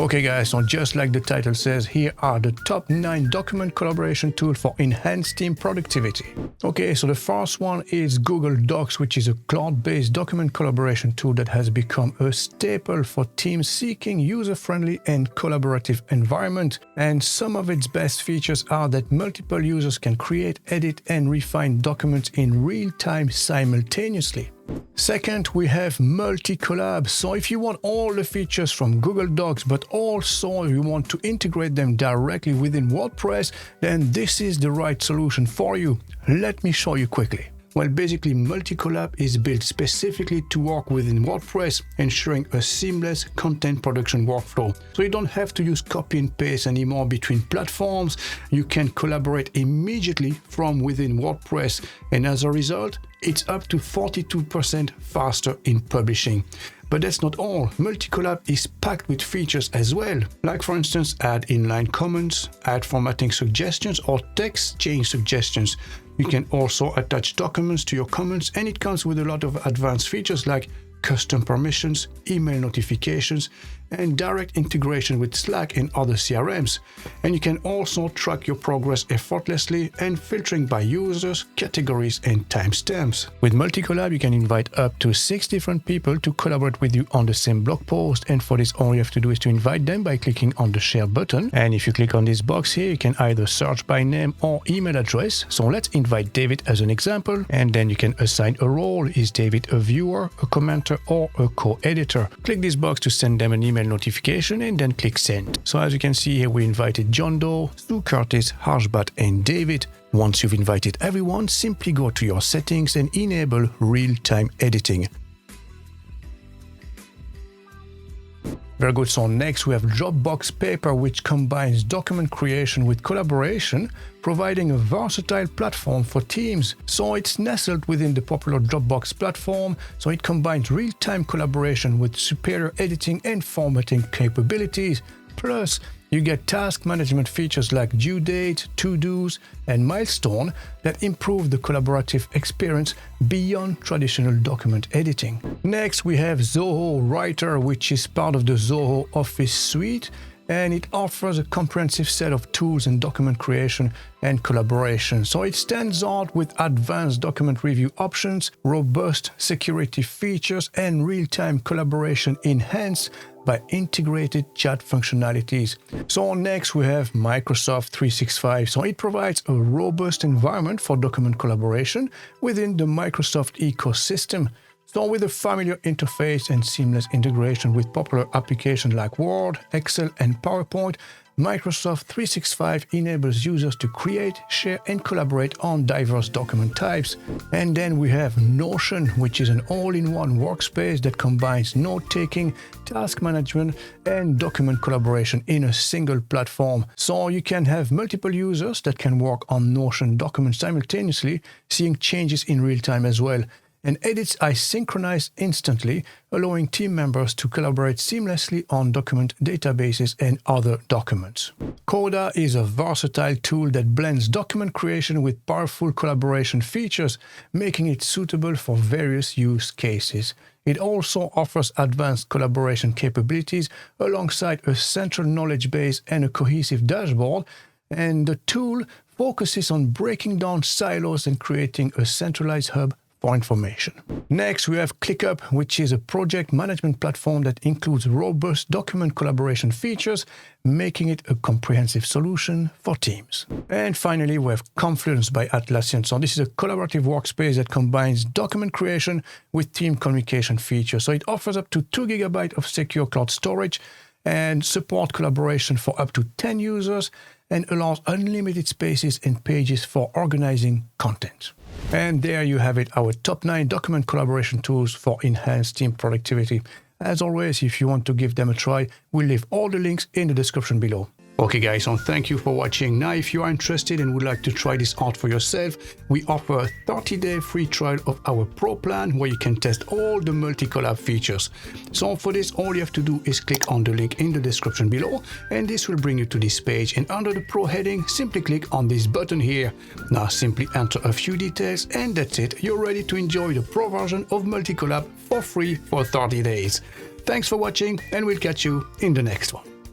Okay guys, so just like the title says, here are the top 9 document collaboration tools for enhanced team productivity. Okay, so the first one is Google Docs, which is a cloud-based document collaboration tool that has become a staple for teams seeking user-friendly and collaborative environment. And some of its best features are that multiple users can create, edit, and refine documents in real time simultaneously. Second, we have Multicollab. So if you want all the features from Google Docs, but also you want to integrate them directly within WordPress, then this is the right solution for you. Let me show you quickly. Well, basically, Multicollab is built specifically to work within WordPress, ensuring a seamless content production workflow. So you don't have to use copy and paste anymore between platforms. You can collaborate immediately from within WordPress, and as a result, it's up to 42% faster in publishing. But that's not all. Multicollab is packed with features as well, like for instance, add inline comments, add formatting suggestions, or text change suggestions. You can also attach documents to your comments, and it comes with a lot of advanced features like custom permissions, email notifications, and direct integration with Slack and other CRMs. And you can also track your progress effortlessly and filtering by users, categories, and timestamps. With Multicollab, you can invite up to 6 different people to collaborate with you on the same blog post. And for this, all you have to do is to invite them by clicking on the share button. And if you click on this box here, you can either search by name or email address. So let's invite David as an example, and then you can assign a role. Is David a viewer, a commenter, or a co-editor? Click this box to send them an email notification and then click send. So as you can see here, we invited John Doe, Sue Curtis, Harshbat, and David. Once you've invited everyone, simply go to your settings and enable real-time editing. Very good. So next we have Dropbox Paper, which combines document creation with collaboration, providing a versatile platform for teams. So it's nestled within the popular Dropbox platform, so it combines real-time collaboration with superior editing and formatting capabilities. Plus, you get task management features like due date, to-dos, and milestone that improve the collaborative experience beyond traditional document editing. Next, we have Zoho Writer, which is part of the Zoho Office suite, and it offers a comprehensive set of tools in document creation and collaboration. So it stands out with advanced document review options, robust security features, and real-time collaboration enhanced by integrated chat functionalities. So next we have Microsoft 365. So it provides a robust environment for document collaboration within the Microsoft ecosystem. So with a familiar interface and seamless integration with popular applications like Word, Excel, and PowerPoint, Microsoft 365 enables users to create, share, and collaborate on diverse document types. And then we have Notion, which is an all-in-one workspace that combines note-taking, task management, and document collaboration in a single platform. So you can have multiple users that can work on Notion documents simultaneously, seeing changes in real time as well. And edits are synchronized instantly, allowing team members to collaborate seamlessly on document databases and other documents. Coda is a versatile tool that blends document creation with powerful collaboration features, making it suitable for various use cases. It also offers advanced collaboration capabilities alongside a central knowledge base and a cohesive dashboard, and the tool focuses on breaking down silos and creating a centralized hub for information. Next, we have ClickUp, which is a project management platform that includes robust document collaboration features, making it a comprehensive solution for teams. And finally, we have Confluence by Atlassian. So this is a collaborative workspace that combines document creation with team communication features. So it offers up to 2 GB of secure cloud storage and support collaboration for up to 10 users and allows unlimited spaces and pages for organizing content. And there you have it, our top 9 document collaboration tools for enhanced team productivity. As always, if you want to give them a try, we'll leave all the links in the description below. Okay guys, so thank you for watching. Now if you are interested and would like to try this out for yourself, we offer a 30-day free trial of our Pro plan where you can test all the Multicollab features. So for this, all you have to do is click on the link in the description below, and this will bring you to this page, and under the Pro heading, simply click on this button here. Now simply enter a few details and that's it. You're ready to enjoy the Pro version of Multicollab for free for 30 days. Thanks for watching, and we'll catch you in the next one.